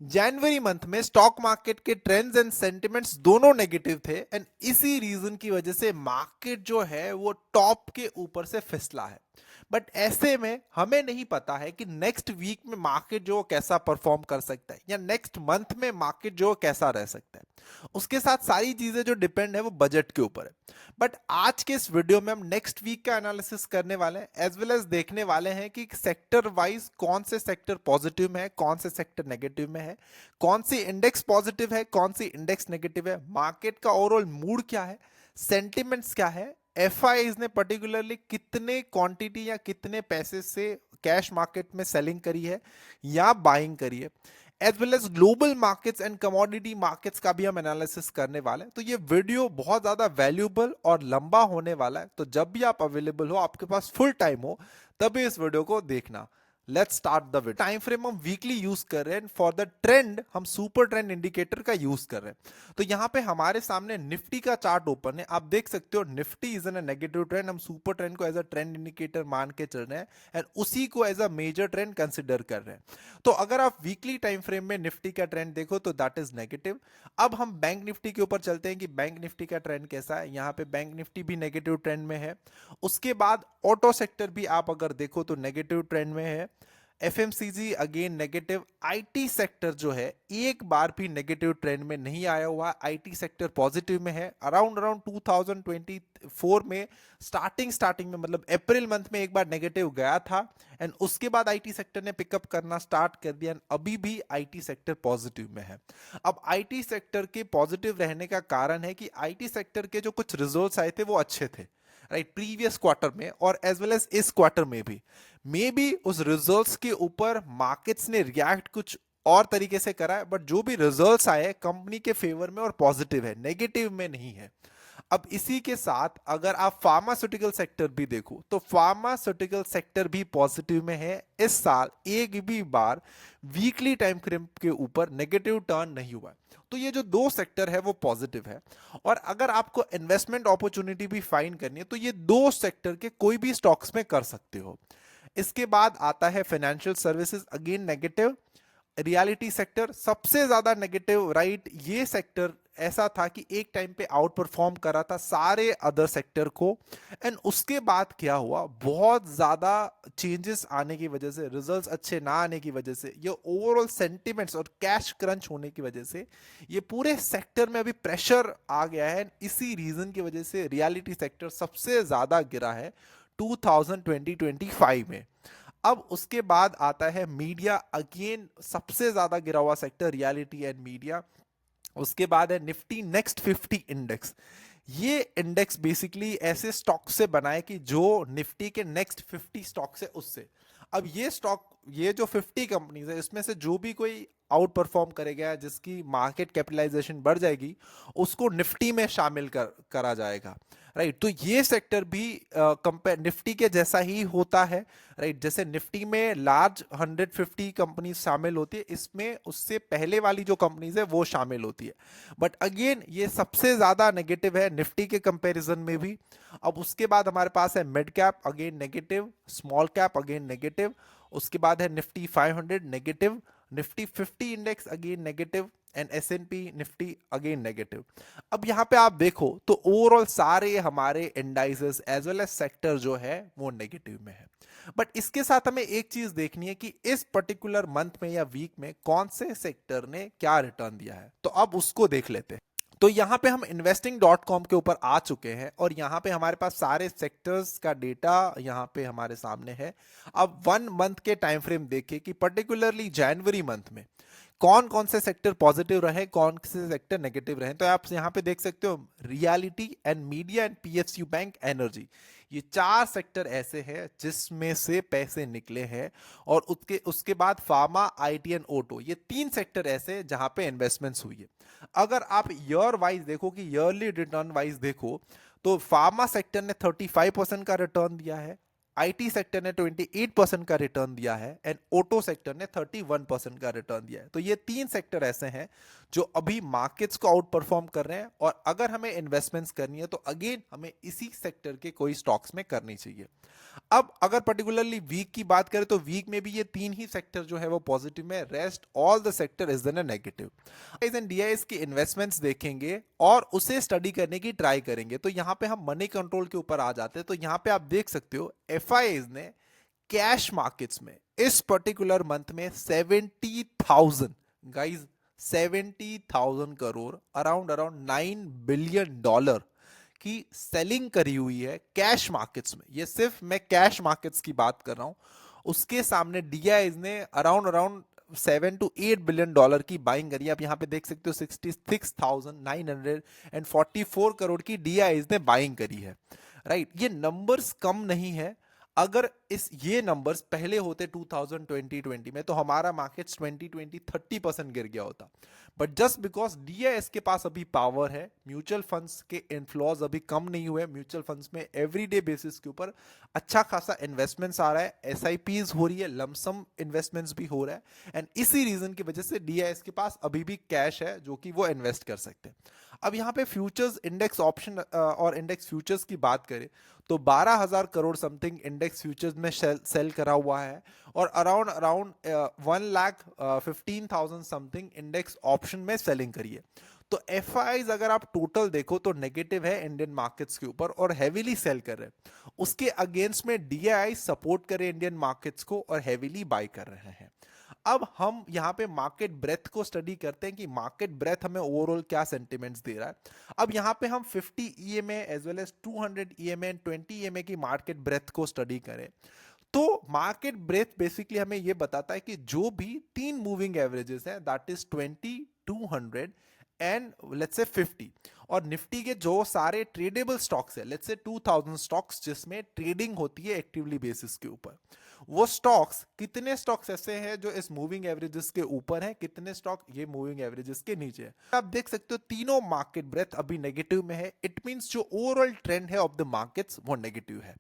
जनवरी month में stock market के trends and sentiments दोनों नेगेटिव थे एंड इसी रीजन की वजह से मार्केट जो है वो टॉप के ऊपर से फिसला है। बट ऐसे में हमें नहीं पता है कि नेक्स्ट वीक में मार्केट जो कैसा परफॉर्म कर सकता है या नेक्स्ट मंथ में मार्केट जो कैसा रह सकता है। उसके साथ सारी चीजें जो डिपेंड है वो बजट के ऊपर है। बट आज के इस वीडियो में हम नेक्स्ट वीक का एनालिसिस करने वाले हैं एज वेल एज देखने वाले हैं कि सेक्टर वाइज कौन से सेक्टर पॉजिटिव में है, कौन से सेक्टर नेगेटिव में है, कौन सी इंडेक्स पॉजिटिव है, कौन सी इंडेक्स नेगेटिव है, मार्केट का ओवरऑल मूड क्या है, सेंटिमेंट्स क्या है, एफआईज ने पर्टिकुलरली कितने क्वांटिटी या कितने पैसे से कैश मार्केट में सेलिंग करी है या बाइंग करी है, as well as global markets and commodity markets का भी हम एनालिसिस करने वाले हैं। तो ये वीडियो बहुत ज्यादा वैल्यूबल और लंबा होने वाला है, तो जब भी आप अवेलेबल हो, आपके पास फुल टाइम हो, तभी इस वीडियो को देखना। Let's start the video. Time frame हम वीकली यूज कर रहे हैं, फॉर द ट्रेंड हम सुपर ट्रेंड इंडिकेटर का यूज कर रहे हैं। तो यहाँ पे हमारे सामने निफ्टी का चार्ट ओपन है, आप देख सकते हो Nifty is in a negative trend. हम सुपर ट्रेंड को एज अ ट्रेंड इंडिकेटर मान के चल रहे हैं एंड उसी को as a major trend consider कर रहे हैं। तो अगर आप वीकली टाइम फ्रेम में निफ्टी का ट्रेंड देखो तो दैट इज नेगेटिव। अब हम बैंक निफ्टी के ऊपर चलते हैं कि बैंक निफ्टी का ट्रेंड कैसा है। यहाँ पे बैंक निफ्टी भी नेगेटिव ट्रेंड में है। उसके बाद ऑटो सेक्टर भी आप अगर देखो तो नेगेटिव ट्रेंड में है। FMCG again negative. IT sector जो है एक बार भी नेगेटिव ट्रेंड में नहीं आया हुआ, आईटी सेक्टर पॉजिटिव में है। अराउंड 2024 में स्टार्टिंग में मतलब अप्रैल मंथ में एक बार नेगेटिव गया था एंड उसके बाद आईटी सेक्टर ने पिकअप करना स्टार्ट कर दिया एंड अभी भी आईटी सेक्टर पॉजिटिव में है। अब आईटी सेक्टर के पॉजिटिव रहने का कारण है कि आईटी सेक्टर के जो कुछ रिजल्ट्स आए थे वो अच्छे थे, राइट, प्रीवियस क्वार्टर में और एज वेल एज इस क्वार्टर में भी। मे बी उस रिजल्ट्स के ऊपर मार्केट्स ने रिएक्ट कुछ और तरीके से करा है, बट जो भी रिजल्ट्स आए कंपनी के फेवर में और पॉजिटिव है, नेगेटिव में नहीं है। अब इसी के साथ अगर आप फार्मास्यूटिकल सेक्टर भी देखो तो फार्मास्यूटिकल सेक्टर भी पॉजिटिव में है। इस साल एक भी बार वीकली टाइम फ्रेम के ऊपर नेगेटिव टर्न नहीं हुआ। तो ये जो दो सेक्टर है वो पॉजिटिव है। और अगर आपको इन्वेस्टमेंट अपॉर्चुनिटी भी फाइंड करनी है तो ये दो सेक्टर के कोई भी स्टॉक्स में कर सकते हो। इसके बाद आता है financial services, again negative. Reality sector सबसे ज्यादा नेगेटिव, राइट। ये सेक्टर ऐसा था कि एक टाइम पे आउट परफॉर्म करा था सारे अदर सेक्टर को एंड उसके बाद क्या हुआ, बहुत ज्यादा चेंजेस आने की वजह से, रिजल्ट्स अच्छे ना आने की वजह से, ये ओवरऑल सेंटिमेंट्स और कैश क्रंच होने की वजह से ये पूरे सेक्टर में अभी प्रेशर आ गया है। इसी रीजन की वजह से रियलिटी सेक्टर सबसे ज्यादा गिरा है 2020-25 में। अब उसके बाद आता है मीडिया, अगेन सबसे ज्यादा गिरा हुआ सेक्टर रियलिटी एंड मीडिया। उसके बाद है निफ्टी नेक्स्ट 50 इंडेक्स। ये इंडेक्स बेसिकली ऐसे स्टॉक से बना है कि जो निफ्टी के नेक्स्ट 50 स्टॉक है उससे। अब ये स्टॉक, ये जो 50 कंपनीज है इसमें से जो भी कोई आउट परफॉर्म करेगा, जिसकी मार्केट कैपिटलाइजेशन बढ़ जाएगी, उसको निफ्टी में शामिल करा जाएगा, राइट। तो ये सेक्टर भी कंपेयर निफ्टी के जैसा ही होता है, राइट। जैसे निफ्टी में लार्ज 150 कंपनी शामिल होती है, इसमें उससे पहले वाली जो कंपनीज है वो शामिल होती है। बट अगेन ये सबसे ज्यादा नेगेटिव है निफ्टी के कंपैरिजन में भी। अब उसके बाद हमारे पास है mid cap, again negative. Small cap again negative. उसके बाद है Nifty 500 negative. Nifty 50 index again negative and S&P Nifty again negative. अब यहां पे आप देखो तो ओवरऑल सारे हमारे indices as well as sector जो है वो नेगेटिव में है। बट इसके साथ हमें एक चीज देखनी है कि इस पर्टिकुलर मंथ में या वीक में कौन से सेक्टर ने क्या रिटर्न दिया है, तो अब उसको देख लेते हैं। तो यहां पे हम investing.com के ऊपर आ चुके हैं और यहां पे हमारे पास सारे सेक्टर्स का डेटा यहां पे हमारे सामने है। अब 1 मंथ के टाइम फ्रेम देखिए कि पर्टिकुलरली जनवरी मंथ में कौन कौन से सेक्टर पॉजिटिव रहे, कौन से सेक्टर नेगेटिव रहे। तो आप यहां पे देख सकते हो reality and media and PSU bank energy, ये 4 सेक्टर ऐसे हैं जिसमें से पैसे निकले हैं। और उसके बाद फार्मा, आईटी एंड ऑटो, ये 3 सेक्टर ऐसे हैं जहां पे इन्वेस्टमेंट्स हुई है। अगर आप ईयर वाइज देखो कि ईयरली रिटर्न वाइज देखो तो फार्मा सेक्टर ने 35% का रिटर्न दिया है। आईटी सेक्टर ने 28% का रिटर्न दिया है एंड ऑटो सेक्टर ने 31% का रिटर्न दिया है। तो ये तीन सेक्टर ऐसे हैं जो अभी मार्केट्स को आउट परफॉर्म कर रहे हैं, और अगर हमें इन्वेस्टमेंट्स करनी है तो अगेन हमें इसी सेक्टर के कोई स्टॉक्स में करनी चाहिए। अब अगर पर्टिकुलरली वीक की बात करें तो वीक में भी ये तीन ही सेक्टर जो है वो पॉजिटिव में, rest all the sector is then negative. And DIIs की इन्वेस्टमेंट्स देखेंगे और उसे स्टडी करने की ट्राई करेंगे, तो यहां पे हम मनी कंट्रोल के ऊपर आ जाते हैं। तो यहां पे आप देख सकते हो एफआईआईज ने कैश मार्केट्स में इस पर्टिकुलर मंथ में 70,000 guys 70,000 crore around around $9 billion की सेलिंग करी हुई है कैश मार्केट्स में। ये सिर्फ मैं कैश मार्केट्स की बात कर रहा हूं। उसके सामने डीआईज ने अराउंड अराउंड $7 to $8 बिलियन की बाइंग करी। आप यहां पे देख सकते हो 66,944 करोड़ की डीआईज ने बाइंग करी है, राइट। ये नंबर्स कम नहीं है। अगर ये नंबर्स पहले होते 2020 में तो हमारा मार्केट्स 2020 30% गिर गया होता। बट जस्ट बिकॉज डीआईएस के पास अभी पावर है, म्यूचुअल फंड्स के इनफ्लोज अभी कम नहीं हुए, म्यूचुअल फंड्स में एवरीडे बेसिस के ऊपर अच्छा खासा इन्वेस्टमेंट्स आ रहा है, एसआईपीज हो रही है, लमसम इन्वेस्टमेंट्स भी हो रहा है, एंड इसी रीजन की वजह से डीआईएस के पास अभी भी कैश है जो कि वो इन्वेस्ट कर सकते हैं। अब यहाँ पे फ्यूचर्स इंडेक्स ऑप्शन और इंडेक्स फ्यूचर्स की बात करें तो 12,000 करोड़ समथिंग इंडेक्स फ्यूचर्स में सेल करा हुआ है, और around around 1,15,000 something index option में सेलिंग करी है। तो एफआईज अगर आप टोटल देखो तो नेगेटिव है इंडियन मार्केट्स के ऊपर और हैवीली सेल कर रहे हैं। उसके अगेंस्ट में डीआईआई सपोर्ट करे इंडियन मार्केट्स को और हैवीली बाय कर रहे हैं। अब हम यहाँ पे मार्केट ब्रेथ को स्टडी करते हैं कि मार्केट ब्रेथ हमें ओवरऑल क्या सेंटिमेंट्स दे रहा है। अब यहाँ पे हम 50 EMA as well as 200 EMA and 20 EMA की मार्केट ब्रेथ को स्टडी करें तो मार्केट ब्रेथ बेसिकली हमें ये बताता है कि जो भी तीन मूविंग एवरेजेस हैं that is 20, 200 and let's say 50, और निफ्टी के जो सारे ट्रेडेबल स्टॉक्स है लेट्स से 2000 स्टॉक्स जिसमें ट्रेडिंग होती है एक्टिवली बेसिस के ऊपर, वो स्टॉक्स कितने स्टॉक्स ऐसे हैं जो इस मूविंग एवरेजेस के ऊपर हैं, कितने स्टॉक ये मूविंग एवरेजेस के नीचे है। आप देख सकते हो तीनों मार्केट ब्रेथ अभी नेगेटिव में है। इट मींस जो ओवरऑल ट्रेंड है ऑफ द मार्केट्स वो नेगेटिव है।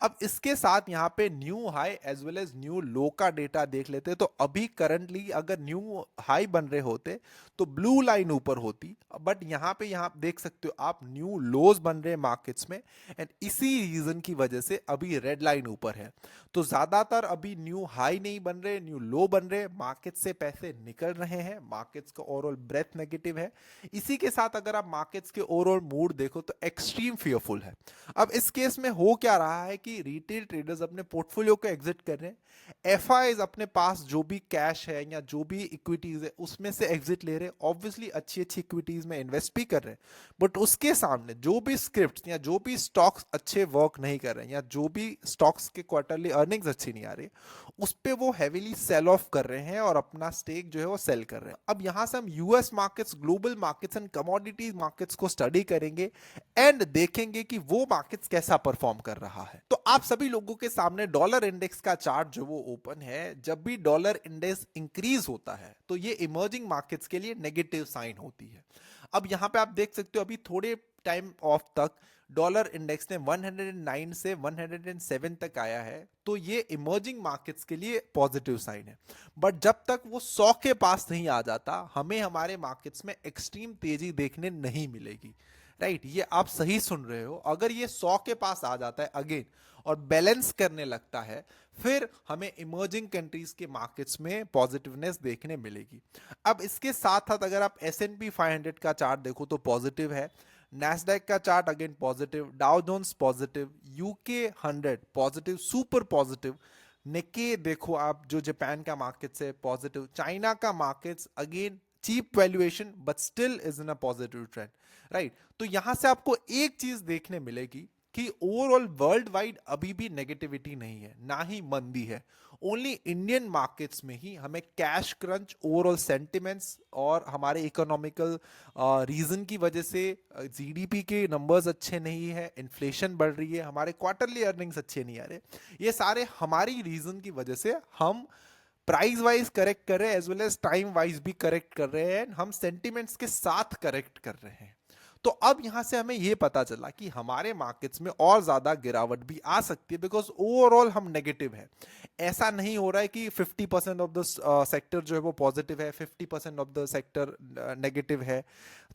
अब इसके साथ यहाँ पे new high as well as new low का डेटा देख लेते तो अभी करंटली अगर न्यू हाई बन रहे होते तो ब्लू लाइन ऊपर होती, बट यहाँ पे यहाँ देख सकते हो आप न्यू लोज बन रहे मार्केट्स में, एंड इसी रीजन की वजह से अभी रेड लाइन ऊपर है। तो ज्यादातर अभी न्यू हाई नहीं बन रहे, न्यू लो बन रहे, मार्केट से पैसे निकल रहे हैं, मार्केट्स का ओवरऑल ब्रेथ नेगेटिव है। इसी के साथ अगर आप मार्केट्स के ओवरऑल मूड देखो तो एक्सट्रीम फियरफुल है। अब इस केस में हो क्या रहा है कि रिटेल ट्रेडर्स अपने पोर्टफोलियो को एग्जिट कर रहे हैं, एफआईज अपने पास जो भी कैश है या जो भी इक्विटीज है उसमें से एग्जिट ले रहे हैं, ऑब्वियसली अच्छी अच्छी इक्विटीज में इन्वेस्ट भी कर रहे हैं, बट उसके सामने जो भी स्क्रिप्ट या जो भी स्टॉक्स अच्छे वर्क नहीं कर रहे हैं या जो भी स्टॉक्स के क्वार्टरली अर्निंग्स अच्छी नहीं आ रही उस पे वो हैवीली सेल ऑफ कर रहे हैं और अपना स्टेक जो है वो सेल कर रहे हैं। अब यहां से हम US markets, global markets and commodity markets को स्टडी करेंगे एंड देखेंगे कि वो मार्केट्स कैसा परफॉर्म कर रहा है। तो आप सभी लोगों के सामने डॉलर इंडेक्स का चार्ट जो वो ओपन है। जब भी डॉलर इंडेक्स इंक्रीज होता है तो ये इमर्जिंग मार्केट्स के लिए नेगेटिव साइन होती है। अब यहां पे आप देख सकते हो अभी थोड़े टाइम ऑफ तक डॉलर इंडेक्स ने 109 से 107 तक आया है, तो ये इमर्जिंग मार्केट्स के लिए पॉजिटिव साइन है। बट जब तक वो 100 के पास नहीं आ जाता हमें हमारे मार्केट्स में एक्सट्रीम तेजी देखने नहीं मिलेगी, राइट। ये आप सही सुन रहे हो। अगर ये 100 के पास आ जाता है अगेन और बैलेंस करने लगता है फिर हमें इमर्जिंग कंट्रीज के मार्केट्स में पॉजिटिवनेस देखने मिलेगी। अब इसके साथ साथ अगर आप S&P 500 का चार्ट देखो तो पॉजिटिव है, नैस्डैक का chart again positive, Dow Jones positive, UK 100 positive, super positive, Nikkei देखो आप जो जापान का मार्केट्स है पॉजिटिव, चाइना का markets again cheap valuation but still is in a positive trend, right. तो यहां से आपको एक चीज देखने मिलेगी कि ओवरऑल वर्ल्ड वाइड अभी भी नेगेटिविटी नहीं है, ना ही मंदी है। ओनली इंडियन मार्केट्स में ही हमें कैश क्रंच, ओवरऑल सेंटिमेंट्स और हमारे इकोनॉमिकल रीजन की वजह से जीडीपी के नंबर्स अच्छे नहीं है, इन्फ्लेशन बढ़ रही है, हमारे क्वार्टरली अर्निंग्स अच्छे नहीं आ रहे, ये सारे हमारी रीजन की वजह से हम प्राइस वाइज करेक्ट कर रहे हैं as well as time wise भी करेक्ट कर रहे हैं, हम सेंटिमेंट्स के साथ करेक्ट कर रहे हैं। तो अब यहां से हमें यह पता चला कि हमारे मार्केट्स में और ज्यादा गिरावट भी आ सकती है, बिकॉज ओवरऑल हम नेगेटिव है। ऐसा नहीं हो रहा है कि 50% ऑफ द सेक्टर जो है वो पॉजिटिव है, 50% ऑफ द सेक्टर नेगेटिव है।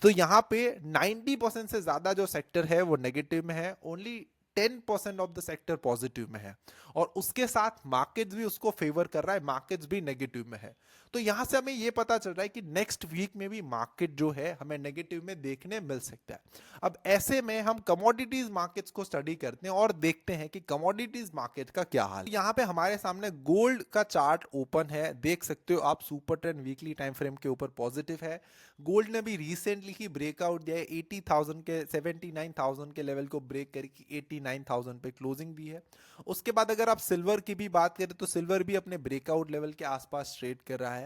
तो यहाँ पे 90% से ज्यादा जो सेक्टर है वो नेगेटिव में है, only 10% of the sector positive में है। और उसके साथ मार्केट्स भी उसको फेवर कर रहा है, मार्केट्स भी नेगेटिव में है। तो यहां से हमें यह पता चल रहा है कि नेक्स्ट वीक में भी मार्केट जो है हमें नेगेटिव में देखने मिल सकता है। अब ऐसे में हम कमोडिटीज मार्केट्स को स्टडी करते हैं और देखते हैं कि कमोडिटीज मार्केट का क्या हाल है। यहाँ पे हमारे सामने गोल्ड का चार्ट ओपन है, देख सकते हो आप, super trend weekly time frame के ऊपर पॉजिटिव है। गोल्ड ने भी रिसेंटली ही ब्रेकआउट दिया है, 80,000 के 79,000 के लेवल को ब्रेक करके 89,000 पे क्लोजिंग दी है। उसके बाद अगर आप सिल्वर की भी बात करें तो सिल्वर भी अपने ब्रेकआउट लेवल के आसपास ट्रेड कर रहा है।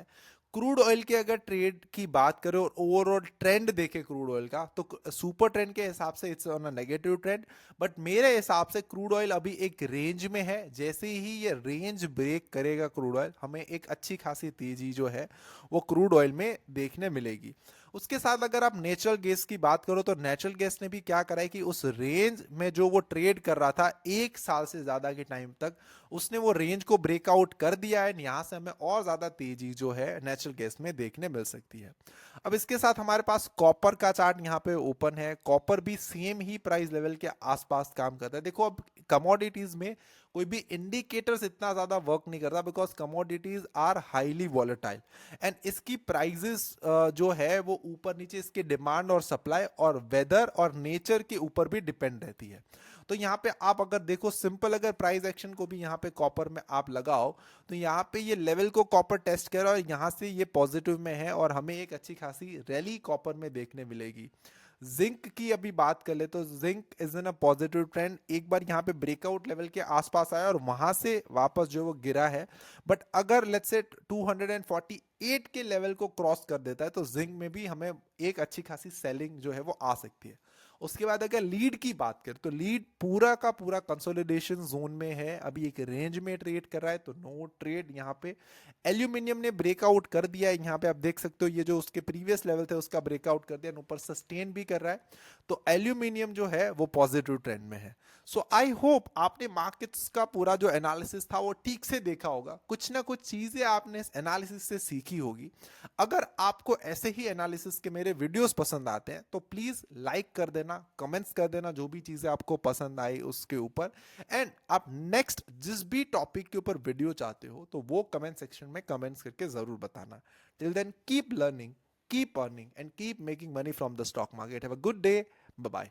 क्रूड ऑयल के अगर ट्रेड की बात करें और ओवरऑल ट्रेंड देखें क्रूड ऑयल का, तो सुपर ट्रेंड के हिसाब से it's on a negative trend. But मेरे हिसाब से क्रूड ऑयल अभी एक रेंज में है, जैसे ही ये रेंज ब्रेक करेगा क्रूड ऑयल, हमें एक अच्छी खासी तेजी जो है वो क्रूड ऑयल में देखने मिलेगी। उसके साथ अगर आप नेचुरल गैस की बात करो तो नेचुरल गैस ने भी क्या करा है कि उस रेंज में जो वो ट्रेड कर रहा था 1 साल से ज्यादा के टाइम तक, उसने वो रेंज को ब्रेकआउट कर दिया है। यहां से हमें और ज्यादा तेजी जो है नेचुरल गैस में देखने मिल सकती है। अब इसके साथ हमारे पास कॉपर का चार्ट यहाँ पे ओपन है। कॉपर भी सेम ही प्राइस लेवल के आसपास काम करता है। देखो अब कमोडिटीज में कोई भी इंडिकेटर्स इतना ज्यादा वर्क नहीं करता, because commodities are highly volatile and इसकी प्राइजेस जो है वो ऊपर नीचे इसके डिमांड और सप्लाई और वेदर और नेचर के ऊपर भी डिपेंड रहती है। तो यहाँ पे आप अगर देखो सिंपल, अगर प्राइस एक्शन को भी यहाँ पे कॉपर में आप लगाओ तो यहाँ पे ये लेवल को कॉपर टेस्ट कर रहा है और यहाँ से ये पॉजिटिव में है और हमें एक अच्छी खासी रैली कॉपर में देखने मिलेगी। जिंक की अभी बात कर ले तो zinc is in a positive trend, एक बार यहाँ पे ब्रेकआउट लेवल के आसपास आया और वहां से वापस जो वो गिरा है। बट अगर लेट्स से 248 के लेवल को क्रॉस कर देता है तो जिंक में भी हमें एक अच्छी खासी सेलिंग जो है वो आ सकती है। उसके बाद अगर लीड की बात करें तो लीड पूरा का पूरा कंसोलिडेशन जोन में है, अभी एक रेंज में ट्रेड कर रहा है, तो नो ट्रेड यहाँ पे। एल्यूमिनियम ने ब्रेकआउट कर दिया है, यहाँ पे आप देख सकते हो ये जो उसके प्रीवियस लेवल थे उसका ब्रेकआउट कर दिया, ऊपर सस्टेन भी कर रहा है। तो एल्यूमिनियम जो है वो पॉजिटिव ट्रेंड में है। सो आई होप आपने मार्केट्स का पूरा जो एनालिसिस था वो ठीक से देखा होगा, कुछ ना कुछ चीजें आपने इस एनालिसिस से सीखी होगी। अगर आपको ऐसे ही एनालिसिस के मेरे वीडियोस पसंद आते हैं तो प्लीज लाइक कर देना, कमेंट्स कर देना जो भी चीजें आपको पसंद आई उसके ऊपर। एंड आप नेक्स्ट जिस भी टॉपिक के ऊपर वीडियो चाहते हो तो वो कमेंट सेक्शन में कमेंट्स करके जरूर बताना। Till then keep learning, keep earning and keep making money from the stock market. Have a good day. Bye bye.